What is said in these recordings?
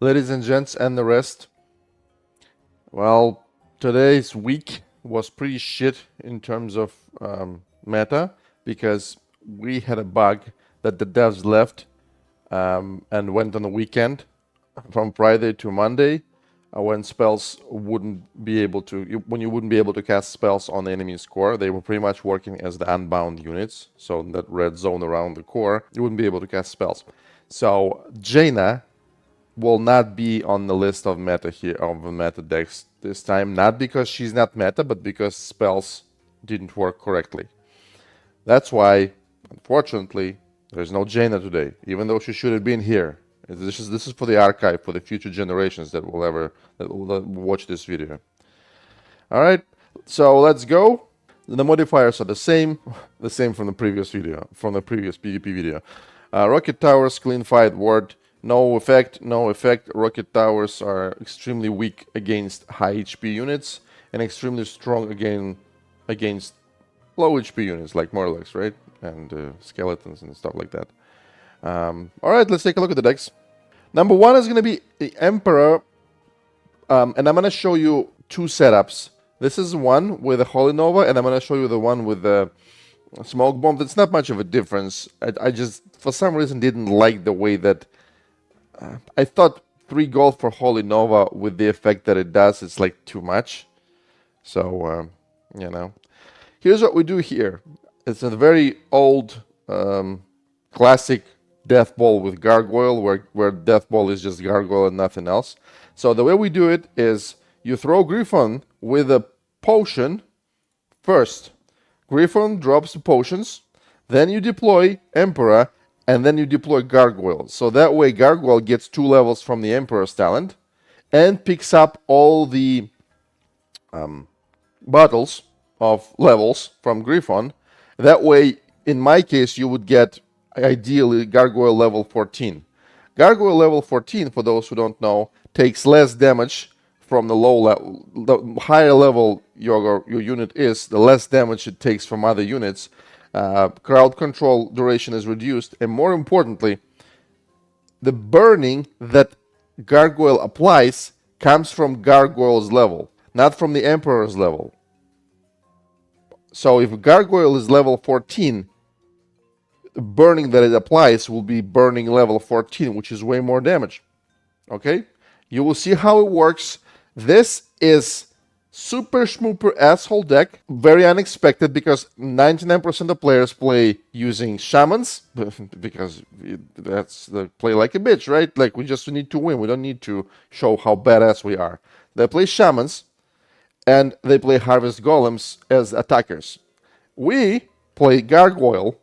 Ladies and gents and the rest, well, today's week was pretty shit in terms of meta because we had a bug that the devs left and went on the weekend from Friday to Monday when spells wouldn't be able to, when you wouldn't be able to cast spells on the enemy's core. They were pretty much working as the unbound units, so in that red zone around the core, you wouldn't be able to cast spells. So Jaina will not be on the list of meta here of the meta decks this time, not because she's not meta, but because spells didn't work correctly. That's why, unfortunately, there's no Jaina today, even though she should have been here. This is for the archive for the future generations that will watch this video. All right, so let's go. The modifiers are the same from the previous video, from the previous PvP video. Rocket towers, clean fight, ward. No effect, no effect. Rocket towers are extremely weak against high HP units and extremely strong against low HP units like Morlocks, right? And skeletons and stuff like that. All right, let's take a look at the decks. Number one is going to be the Emperor, and I'm going to show you two setups. This is one with a Holy Nova, and I'm going to show you the one with the Smoke Bomb. That's not much of a difference. I just, for some reason, didn't like the way that I thought 3 gold for Holy Nova with the effect that it does, it's like too much. So, Here's what we do here. It's a very old, classic Death Ball with Gargoyle, where Death Ball is just Gargoyle and nothing else. So the way we do it is you throw Griffon with a potion first. Griffon drops the potions, then you deploy Emperor, and then you deploy Gargoyle. So that way Gargoyle gets 2 levels from the Emperor's talent and picks up all the bottles of levels from Griffon. That way, in my case, you would get ideally Gargoyle level 14. Gargoyle level 14, for those who don't know, takes less damage from the low level. The higher level your unit is, the less damage it takes from other units. Crowd control duration is reduced, and more importantly, the burning that Gargoyle applies comes from Gargoyle's level, not from the Emperor's level. So if Gargoyle is level 14, the burning that it applies will be burning level 14, which is way more damage. Okay? You will see how it works. This is super schmooper asshole deck. Very unexpected because 99% of players play using shamans because that's the play like a bitch, right? Like we just need to win. We don't need to show how badass we are. They play shamans and they play harvest golems as attackers. We play gargoyle,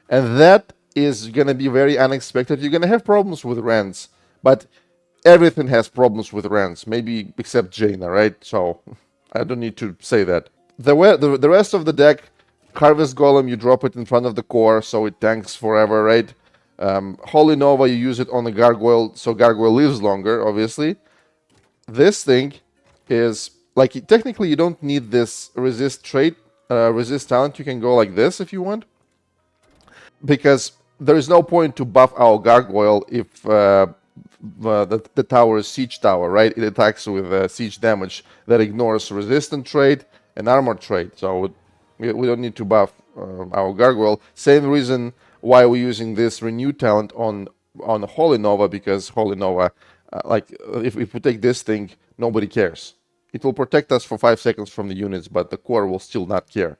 and that is going to be very unexpected. You're going to have problems with Rends, but everything has problems with Rends, maybe except Jaina, right? So I don't need to say that. The rest of the deck, Harvest Golem, you drop it in front of the core, so it tanks forever, right? Holy Nova, you use it on the Gargoyle, so Gargoyle lives longer, obviously. This thing is, like, technically you don't need this resist trait, resist talent. You can go like this if you want. Because there is no point to buff our Gargoyle if the tower is siege tower, right? It attacks with siege damage that ignores resistant trait and armor trait. So we don't need to buff our Gargoyle. Same reason why we're using this renew talent on Holy Nova, because Holy Nova, if we take this thing, nobody cares. It will protect us for 5 seconds from the units, but the core will still not care.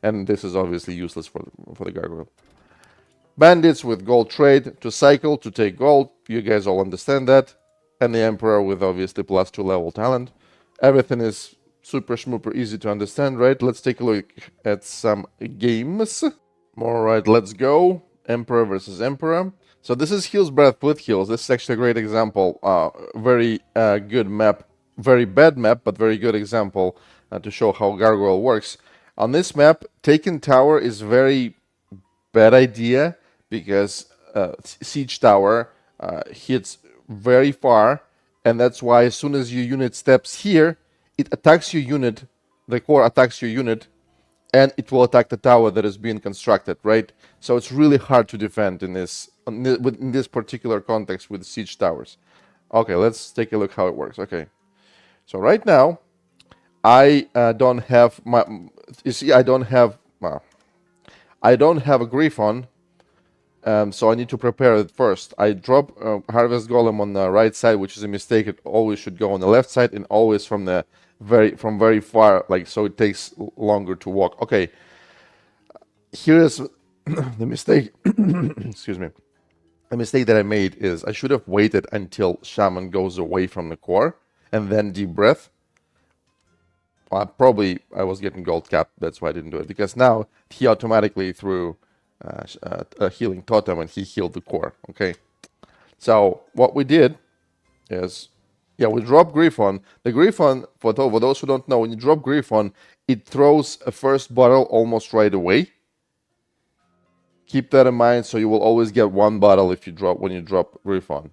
And this is obviously useless for the Gargoyle. Bandits with gold trade to cycle to take gold. You guys all understand that. And the Emperor with obviously +2 level talent. Everything is super schmooper easy to understand, right? Let's take a look at some games. Alright, let's go. Emperor versus Emperor. So this is Heals Breath with heals. This is actually a great example. Very good map. Very bad map, but very good example to show how Gargoyle works. On this map, taking tower is very bad idea because siege tower hits very far, and that's why as soon as your unit steps here, it attacks your unit, the core attacks your unit, and it will attack the tower that is being constructed, right? So it's really hard to defend in this particular context with siege towers. Okay, let's take a look how it works. Okay, so right now I don't have my. You see, I don't have. I don't have a Griffon, so I need to prepare it first. I drop Harvest Golem on the right side, which is a mistake. It always should go on the left side, and always from the very far, like so it takes longer to walk. Okay, here is the mistake. Excuse me. The mistake that I made is I should have waited until Shaman goes away from the core and then deep breath. Probably I was getting gold cap, that's why I didn't do it. Because now he automatically threw a healing totem and he healed the core. Okay, so what we did is, yeah, we drop Griffon. The Griffon, for those who don't know, when you drop Griffon, it throws a first bottle almost right away. Keep that in mind, so you will always get one bottle if you drop when you drop Griffon.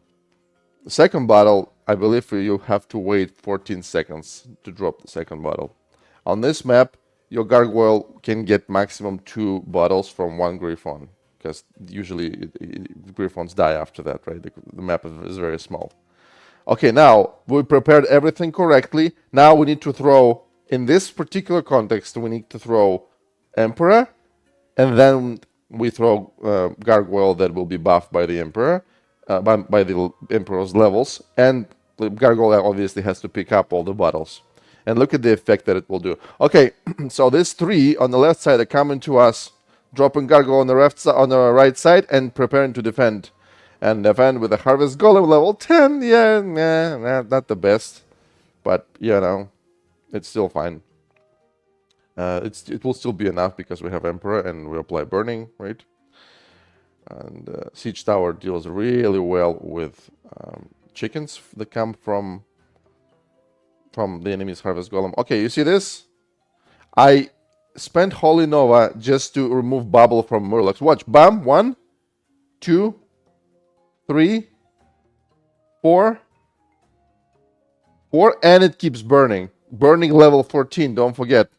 The second bottle, I believe you have to wait 14 seconds to drop the second bottle. On this map, your Gargoyle can get maximum 2 bottles from one Griffon, because usually Griffons die after that, right? The map is very small. Okay, now we prepared everything correctly. Now we need to throw, in this particular context, we need to throw Emperor, and then we throw Gargoyle that will be buffed by the Emperor. By the Emperor's levels, and the Gargoyle obviously has to pick up all the bottles. And look at the effect that it will do. Okay, so these 3 on the left side are coming to us, dropping Gargoyle on the right side, and preparing to defend. And defend with a Harvest Golem level 10. Yeah, not the best, but you know, it's still fine. It will still be enough because we have Emperor and we apply Burning, right? And Siege Tower deals really well with chickens that come from the enemy's Harvest Golem. Okay, you see this? I spent Holy Nova just to remove Bubble from Murlocs. Watch, bam, 1, 2, 3, 4, and it keeps burning. Burning level 14, don't forget.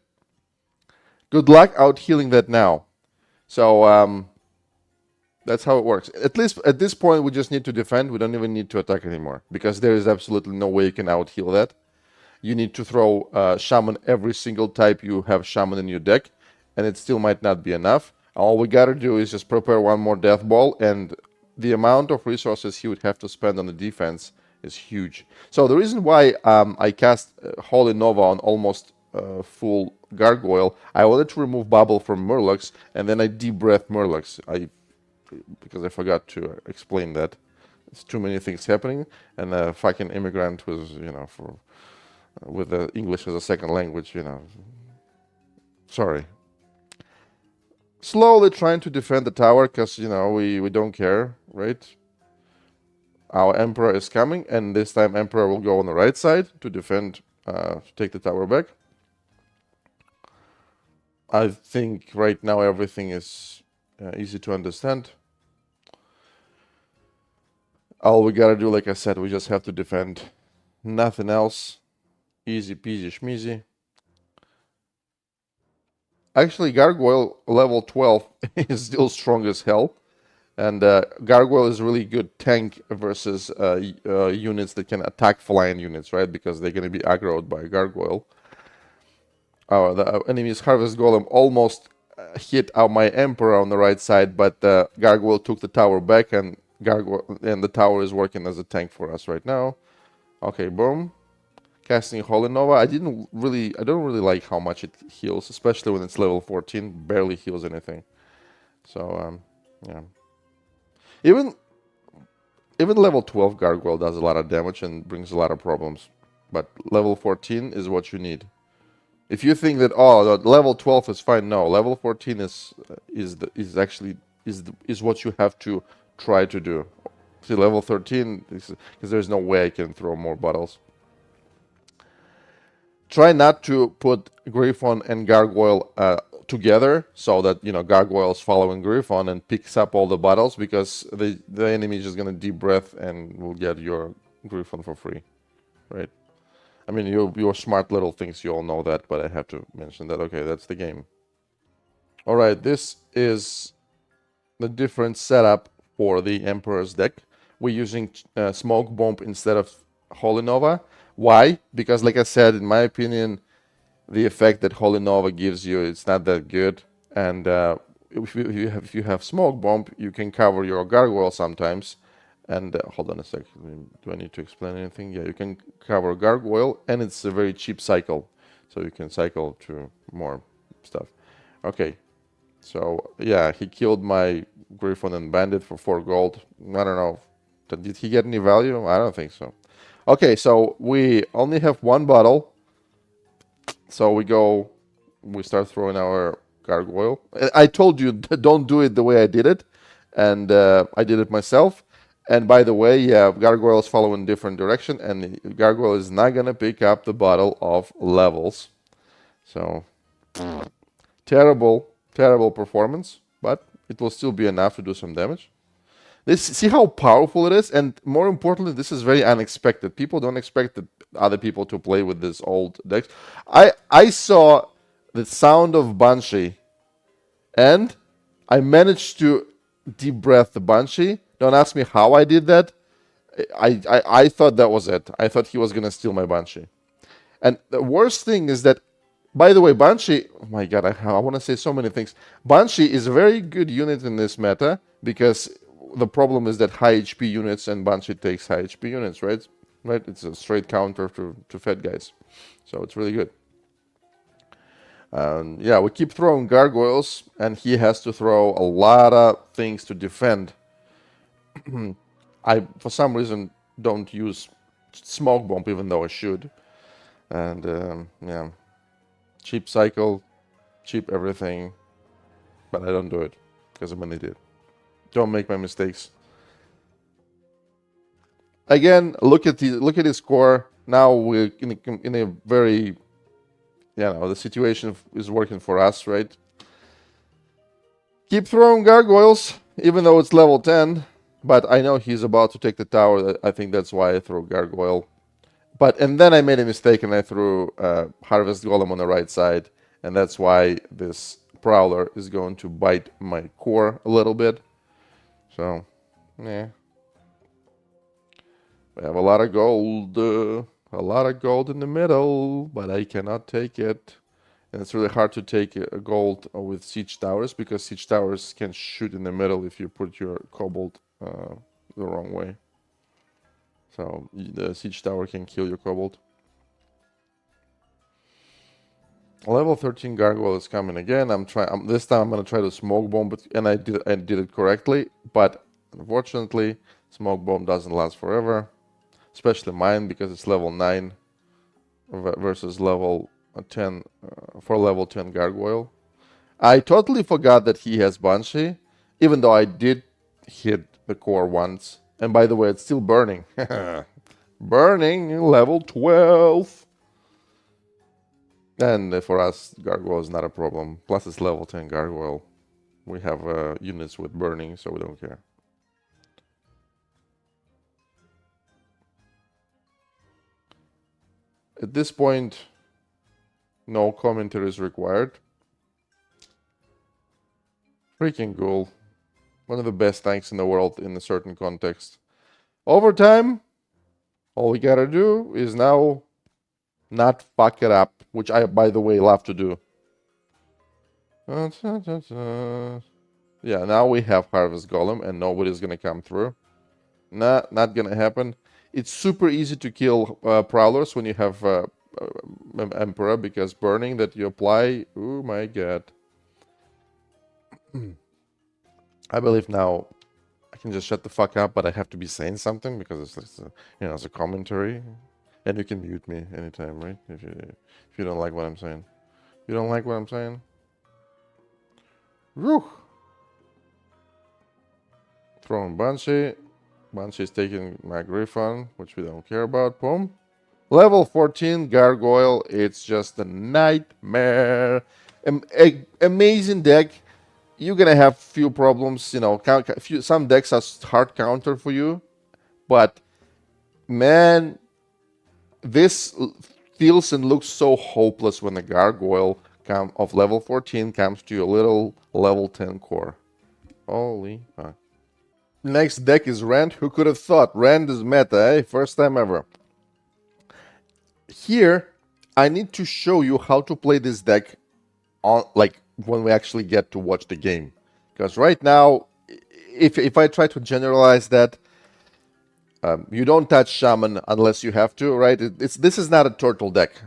Good luck out healing that now. So, that's how it works. At least at this point, we just need to defend. We don't even need to attack anymore, because there is absolutely no way you can out-heal that. You need to throw Shaman every single type you have Shaman in your deck, and it still might not be enough. All we gotta do is just prepare one more Death Ball, and the amount of resources he would have to spend on the defense is huge. So the reason why I cast Holy Nova on almost full Gargoyle, I wanted to remove Bubble from Murlocs, and then I deep breath Murlocs. Because I forgot to explain that. It's too many things happening, and a fucking immigrant was, with the English as a second language, Sorry. Slowly trying to defend the tower, because, we don't care, right? Our Emperor is coming, and this time Emperor will go on the right side to defend, to take the tower back. I think right now everything is easy to understand. All we gotta do, like I said, we just have to defend. Nothing else. Easy peasy schmeasy. Actually, Gargoyle level 12 is still strong as hell. And Gargoyle is really good tank versus units that can attack flying units, right? Because they're going to be aggroed by Gargoyle. The enemy's Harvest Golem almost hit out my Emperor on the right side, but Gargoyle took the tower back, and the tower is working as a tank for us right now. Okay, boom. Casting Holy Nova. I don't really like how much it heals, especially when it's level 14. Barely heals anything. So, yeah. Even level 12 Gargoyle does a lot of damage and brings a lot of problems. But level 14 is what you need. If you think that level 12 is fine, no. Level 14 is what you have to try to do. See, level 13, because there's no way I can throw more bottles. Try not to put Griffon and Gargoyle together, so that Gargoyle is following Griffon and picks up all the bottles, because the enemy is just gonna deep breath and will get your Griffon for free, right? I mean, your smart little things, you all know that, but I have to mention that. Okay, that's the game. All right, this is the different setup for the Emperor's deck. we're using Smoke Bomb instead of Holy Nova. Why? Because, like I said, in my opinion, the effect that Holy Nova gives you, it's not that good. And if you have Smoke Bomb, you can cover your Gargoyle sometimes. And hold on a sec. Do I need to explain anything? Yeah, you can cover Gargoyle, and it's a very cheap cycle. So you can cycle to more stuff. Okay. So, yeah, he killed my Griffon and Bandit for 4 gold. I don't know. Did he get any value? I don't think so. Okay, so we only have 1 bottle. So we start throwing our Gargoyle. I told you, don't do it the way I did it. And I did it myself. And by the way, yeah, Gargoyles follow in different direction. And Gargoyle is not going to pick up the bottle of levels. So, terrible performance. But it will still be enough to do some damage. See how powerful it is, and more importantly, this is very unexpected. People don't expect other people to play with this old decks. I saw the sound of Banshee, and I managed to deep breath the Banshee. Don't ask me how I did that. I thought that was it. I thought he was gonna steal my Banshee. And the worst thing is that, by the way, Banshee, oh my god, I want to say so many things. Banshee is a very good unit in this meta because the problem is that high HP units, and Banshee takes high HP units, right? Right? It's a straight counter to Fed guys. So it's really good. Yeah, we keep throwing Gargoyles, and he has to throw a lot of things to defend. I, for some reason, don't use Smoke Bomb, even though I should. And, yeah. Cheap cycle, cheap everything, but I don't do it because I'm an idiot. Don't make my mistakes. Again, look at his score. Now we're in a very, the situation is working for us, right? Keep throwing Gargoyles, even though it's level 10. But I know he's about to take the tower. I think that's why I threw Gargoyle. And then I made a mistake and I threw Harvest Golem on the right side. And that's why this Prowler is going to bite my core a little bit. So, yeah. We have a lot of gold. A lot of gold in the middle, but I cannot take it. And it's really hard to take a gold with Siege Towers because Siege Towers can shoot in the middle if you put your Kobold the wrong way. So the Siege Tower can kill your Kobold. Level 13 Gargoyle is coming again. This time I'm gonna try to Smoke Bomb, and I did it correctly. But unfortunately, Smoke Bomb doesn't last forever, especially mine because it's level 9 versus level 10 for level 10 Gargoyle. I totally forgot that he has Banshee, even though I did hit the core once. And by the way, it's still burning. Burning level 12. And for us, Gargoyle is not a problem. Plus, it's level 10 Gargoyle. We have units with burning, so we don't care. At this point, no commentary is required. Freaking Ghoul. One of the best tanks in the world in a certain context. Overtime, all we gotta do is now not fuck it up, which I, by the way, love to do. Yeah, now we have Harvest Golem and nobody's gonna come through. Not gonna happen. It's super easy to kill Prowlers when you have Emperor, because burning that you apply, oh my god. I believe now I can just shut the fuck up, but I have to be saying something because it's a commentary. And you can mute me anytime, right? If you don't like what I'm saying. You don't like what I'm saying? Whew. Throwing Banshee. Banshee's taking my Griffon, which we don't care about. Boom. Level 14 Gargoyle. It's just a nightmare. Amazing deck. You're gonna have few problems, some decks are hard counter for you. But, man, this feels and looks so hopeless when the Gargoyle of level 14 comes to your little level 10 core. Holy fuck. Next deck is Rend. Who could have thought? Rend is meta, eh? First time ever. Here, I need to show you how to play this deck on, like, when we actually get to watch the game. Because right now, if I try to generalize that, you don't touch Shaman unless you have to, right? This is not a turtle deck.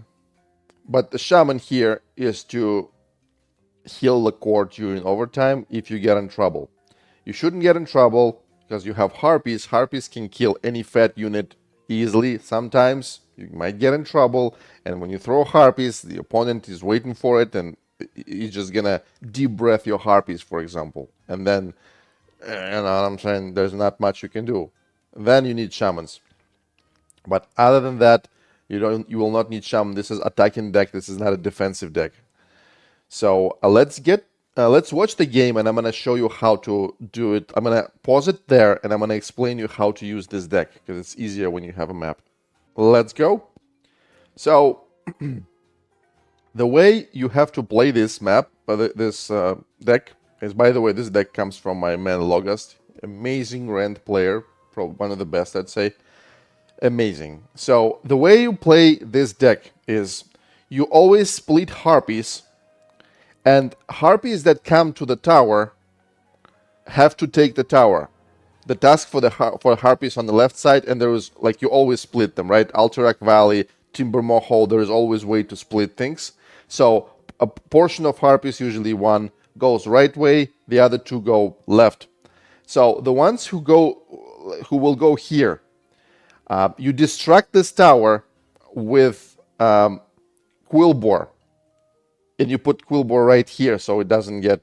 But the Shaman here is to heal the core during overtime if you get in trouble. You shouldn't get in trouble because you have Harpies. Harpies can kill any fat unit easily. Sometimes you might get in trouble, and when you throw Harpies, the opponent is waiting for it, and he's just gonna deep breath your Harpies, for example. And then, you know what I'm saying, there's not much you can do. Then you need Shamans. But other than that, you will not need Shaman. This is attacking deck. This is not a defensive deck. So let's watch the game, and I'm gonna show you how to do it. I'm gonna pause it there, and I'm gonna explain you how to use this deck because it's easier when you have a map. Let's go. So the way you have to play this map, this deck is, by the way, this deck comes from my man Logast, amazing Rend player, probably one of the best, I'd say. Amazing. So the way you play this deck is you always split Harpies, and Harpies that come to the tower have to take the tower. The task for Harpies on the left side, and there is, like, you always split them, right? Alterac Valley, Timbermoor Hole, there is always way to split things. So a portion of Harpies, usually one, goes right way, the other two go left. So the ones who will go here, you distract this tower with Quillbore, and you put Quillbore right here so it doesn't get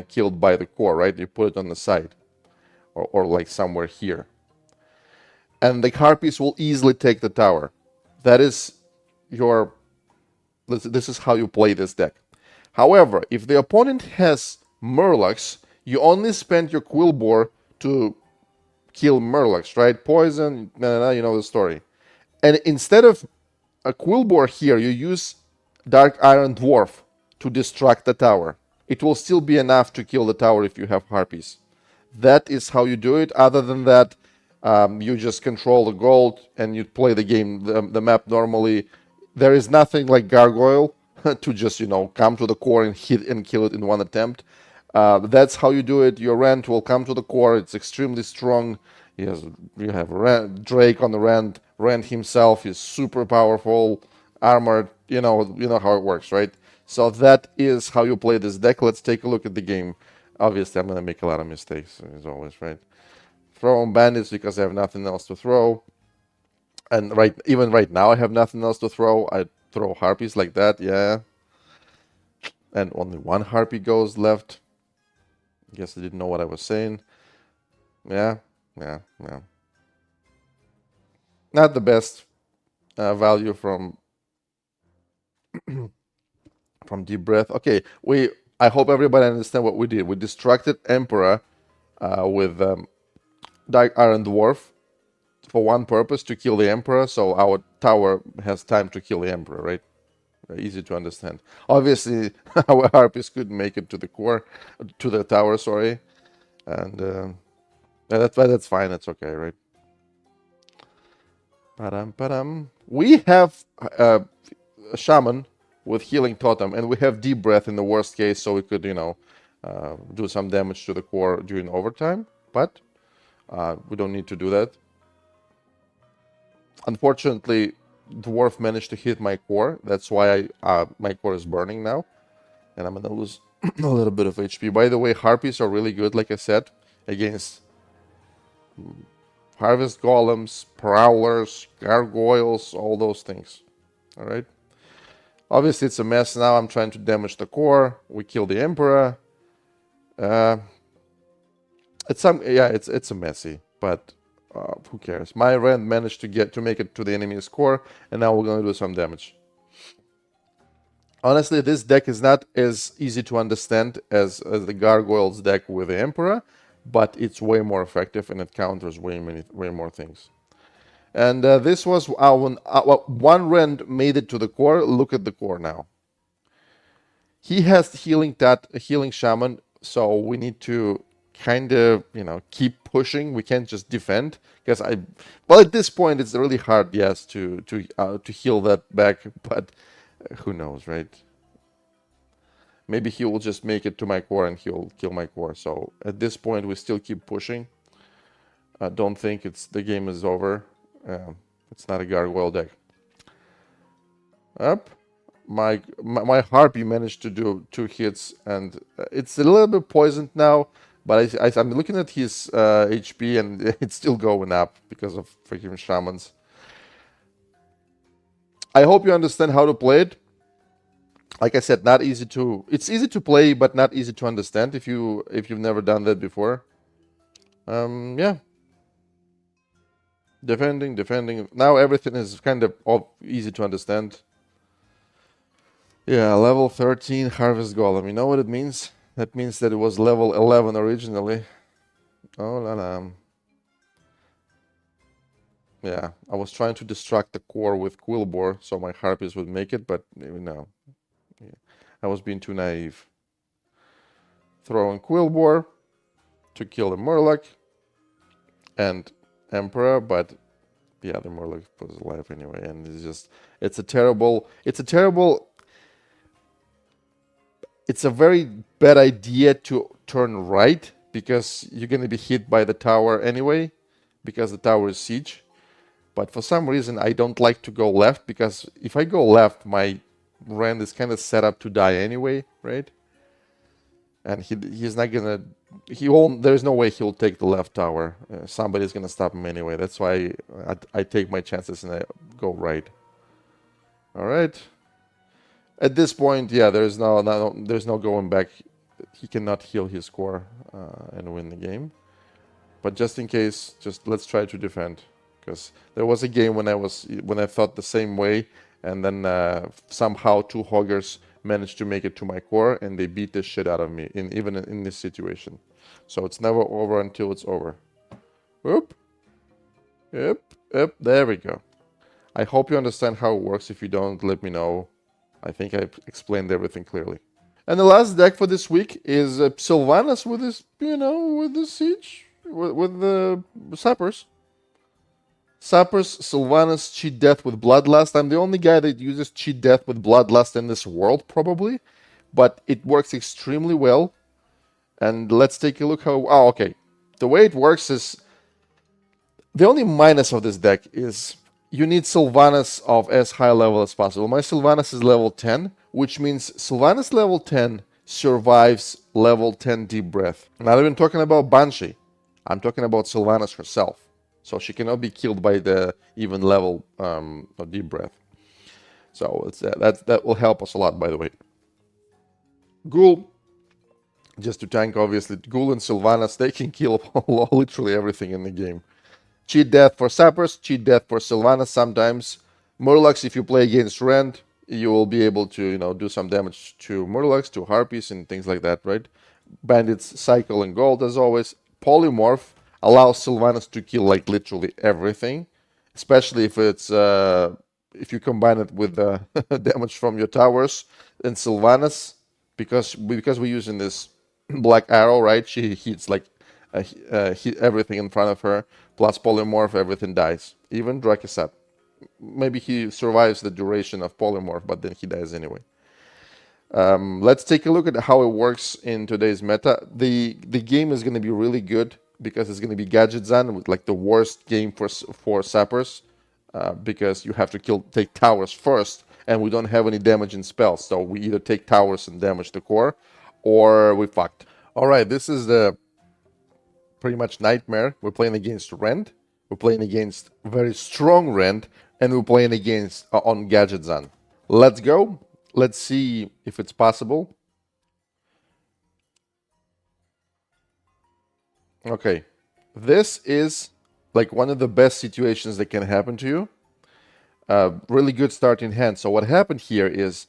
killed by the core, right? You put it on the side, or like somewhere here. And the Harpies will easily take the tower. That is your... This is how you play this deck. However, if the opponent has Murlocs, you only spend your Quillbore to kill Murlocs, right? Poison, you know the story. And instead of a Quillbore here, you use Dark Iron Dwarf to distract the tower. It will still be enough to kill the tower if you have Harpies. That is how you do it. Other than that, you just control the gold and you play the game, the map normally. There is nothing like Gargoyle to just, come to the core and hit and kill it in one attempt. That's how you do it. Your Rend will come to the core. It's extremely strong. You have Drake on the Rend. Rend himself is super powerful, armored. You know how it works, right? So that is how you play this deck. Let's take a look at the game. Obviously, I'm going to make a lot of mistakes, as always, right? Throw on bandits because I have nothing else to throw. And even right now, I have nothing else to throw. I throw Harpies like that, yeah. And only one Harpy goes left. Guess I didn't know what I was saying. Yeah. Not the best value from Deep Breath. Okay, I hope everybody understand what we did. We distracted Emperor with Dark Iron Dwarf for one purpose, to kill the Emperor, so our tower has time to kill the Emperor, right? Very easy to understand. Obviously, our Harpies couldn't make it to the tower, sorry. And that's fine, that's okay, right? We have a Shaman with Healing Totem, and we have Deep Breath in the worst case, so we could, do some damage to the core during overtime, but we don't need to do that. Unfortunately, Dwarf managed to hit my core. That's why my core is burning now, and I'm gonna lose a little bit of HP. By the way, Harpies are really good, like I said, against Harvest Golems, Prowlers, Gargoyles, all those things. All right. Obviously, it's a mess now. I'm trying to damage the core. We kill the Emperor. It's a messy, but who cares? My Rend managed to make it to the enemy's core, and now we're gonna do some damage. Honestly, this deck is not as easy to understand as the Gargoyles deck with the Emperor, but it's way more effective and it counters way more things. And this was one Rend made it to the core. Look at the core now. He has healing Shaman, so we need to kind of, keep pushing. We can't just defend because well, at this point it's really hard, yes, to heal that back, but who knows, right? Maybe he will just make it to my core and he'll kill my core. So at this point, we still keep pushing. I don't think the game is over. It's not a gargoyle deck. Up. My harpy managed to do 2 hits, and it's a little bit poisoned now. But I'm looking at his HP, and it's still going up because of freaking shamans. I hope you understand how to play it. Like I said, not easy to. It's easy to play, but not easy to understand if you've never done that before. Yeah. Defending. Now everything is kind of easy to understand. Yeah, level 13 Harvest Golem. You know what it means? That means that it was level 11 originally. Oh la la. Yeah, I was trying to distract the core with Quillbore so my Harpies would make it, but no. Yeah. I was being too naive. Throwing Quillbore to kill the Murloc and Emperor, but yeah, the Murloc was alive anyway, and it's a very bad idea to turn right because you're going to be hit by the tower anyway, because the tower is siege. But for some reason, I don't like to go left, because if I go left, my Rend is kind of set up to die anyway, right? And he's not gonna, there's no way he'll take the left tower. Somebody's gonna stop him anyway. That's why I take my chances and I go right. All right. At this point, yeah, there's no going back. He cannot heal his core and win the game. But just in case, let's try to defend, because there was a game when I thought the same way, and then somehow 2 hoggers managed to make it to my core, and they beat the shit out of me even in this situation. So it's never over until it's over. Oop. Yep. There we go. I hope you understand how it works. If you don't, let me know. I think I explained everything clearly. And the last deck for this week is Sylvanas with this, with the siege, with the sappers. Sappers, Sylvanas, cheat death with bloodlust. I'm the only guy that uses cheat death with bloodlust in this world, probably, but it works extremely well. And let's take a look how. Oh, okay. The way it works is, the only minus of this deck is you need Sylvanas of as high level as possible. My Sylvanas is level 10, which means Sylvanas level 10 survives level 10 Deep Breath. I'm not even talking about Banshee. I'm talking about Sylvanas herself. So she cannot be killed by the even level of Deep Breath. So that will help us a lot, by the way. Ghoul, just to tank, obviously. Ghoul and Sylvanas, they can kill literally everything in the game. Cheat death for sappers, cheat death for Sylvanas sometimes. Murlocs, if you play against Rend, you will be able to, do some damage to Murlocs, to Harpies, and things like that, right? Bandits, Cycle, and Gold, as always. Polymorph allows Sylvanas to kill, like, literally everything. Especially if it's, if you combine it with damage from your towers. And Sylvanas, because we're using this Black Arrow, right? She hits, like, hit everything in front of her, plus Polymorph, everything dies. Even Drakesat. Maybe he survives the duration of Polymorph, but then he dies anyway. Let's take a look at how it works in today's meta. The game is going to be really good because it's going to be Gadgetzan, with like the worst game for sappers, because you have to take towers first, and we don't have any damage in spells. So we either take towers and damage the core, or we fucked. All right, this is the pretty much nightmare. We're playing against Rend. We're playing against very strong Rend, and we're playing against on Gadgetzan. Let's go. Let's see if it's possible. Okay, this is like one of the best situations that can happen to you. Really good starting hand. So what happened here is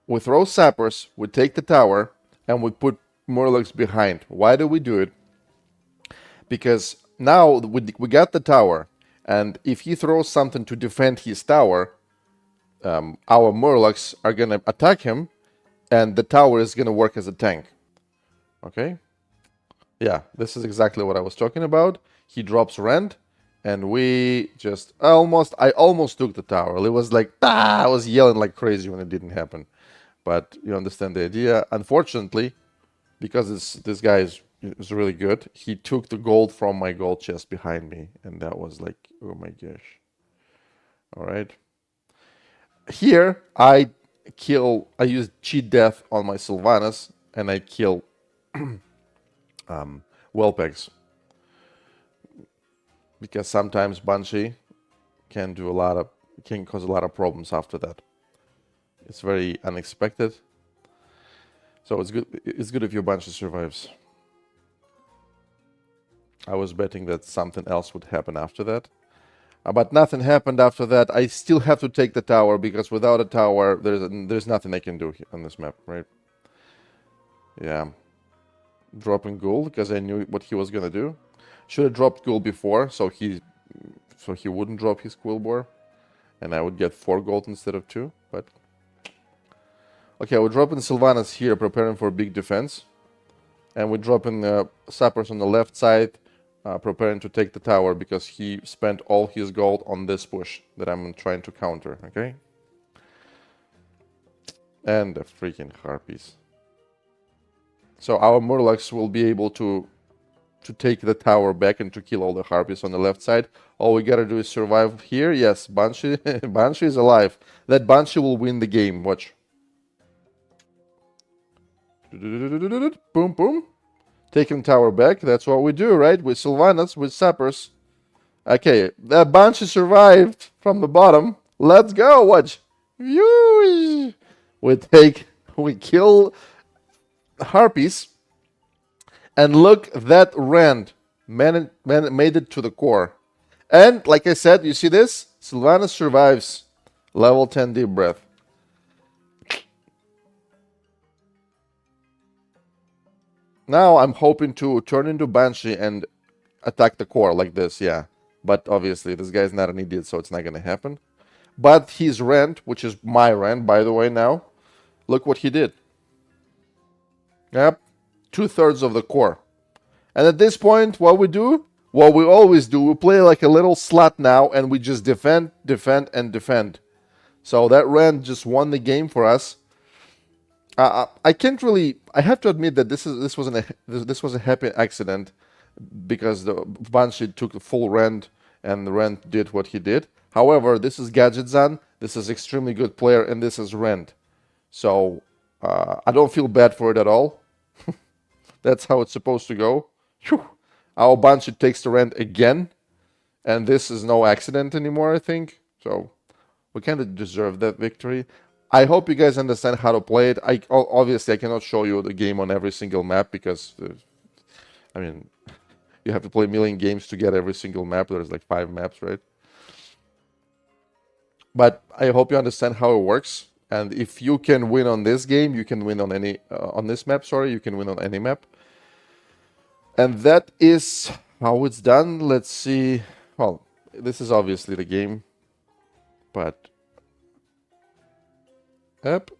we throw sappers, we take the tower, and we put Murlocs behind. Why do we do it? Because now we got the tower, and if he throws something to defend his tower, our Murlocs are going to attack him, and the tower is going to work as a tank. Okay? Yeah, this is exactly what I was talking about. He drops Rend, and we just I almost took the tower. It was like, ah, I was yelling like crazy when it didn't happen. But you understand the idea. Unfortunately, because this guy is really good, he took the gold from my gold chest behind me, and that was like, oh my gosh. All right. Here, I use cheat death on my Sylvanas, and I kill Whelpegs. Because sometimes Banshee can cause a lot of problems after that. It's very unexpected. So it's good if your Banshee survives. I was betting that something else would happen after that. But nothing happened after that. I still have to take the tower because without a tower, there's nothing I can do on this map, right? Yeah. Dropping Ghoul because I knew what he was gonna do. Should have dropped Ghoul before, so he wouldn't drop his Quillbore, and I would get 4 gold instead of 2. But okay, we're dropping Sylvanas here, preparing for big defense, and we're dropping Sappers on the left side, preparing to take the tower because he spent all his gold on this push that I'm trying to counter. Okay, and the freaking Harpies. So our Murlocs will be able to take the tower back and to kill all the Harpies on the left side. All we gotta do is survive here. Yes, Banshee, Banshee is alive. That Banshee will win the game. Watch. Boom, boom. Taking tower back. That's what we do, right? With Sylvanas, with Sappers. Okay, that Banshee survived from the bottom. Let's go. Watch. We kill Harpies. And look, that Rend made it to the core. And like I said, you see this? Sylvanas survives. Level 10 deep breath. Now I'm hoping to turn into Banshee and attack the core like this, yeah. But obviously this guy's not an idiot, so it's not gonna happen. But his Rend, which is my Rend, by the way, now, look what he did. Yep, 2/3 of the core. And at this point, what we do? What we always do, we play like a little slut now, and we just defend, defend, and defend. So that Rend just won the game for us. I can't really. I have to admit that this was a happy accident because the Banshee took the full Rend and the Rend did what he did. However, this is Gadgetzan. This is extremely good player, and this is Rend. So I don't feel bad for it at all. That's how it's supposed to go. Whew. Our Banshee takes the Rend again, and this is no accident anymore, I think. So we kind of deserve that victory. I hope you guys understand how to play it. Obviously I cannot show you the game on every single map because, I mean, you have to play a million games to get every single map. There's like 5 maps, right? But I hope you understand how it works. And if you can win on this game, you can win on on this map. Sorry, you can win on any map. And that is how it's done. Let's see. Well, this is obviously the game, but yep.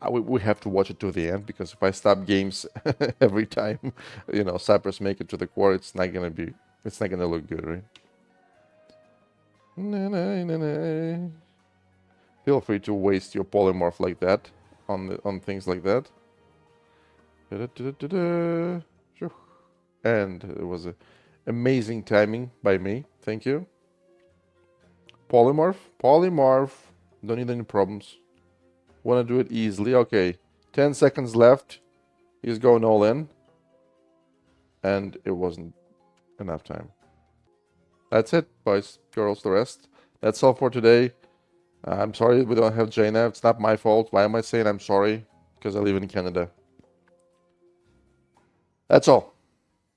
We have to watch it to the end because if I stop games every time, Cypress make it to the core, it's not gonna look good, right? Feel free to waste your polymorph like that on things like that. And it was amazing timing by me. Thank you. Polymorph. Don't need any problems. Want to do it easily. Okay, 10 seconds left. He's going all in. And it wasn't enough time. That's it, boys, girls, the rest. That's all for today. I'm sorry we don't have Jaina. It's not my fault. Why am I saying I'm sorry? Because I live in Canada. That's all.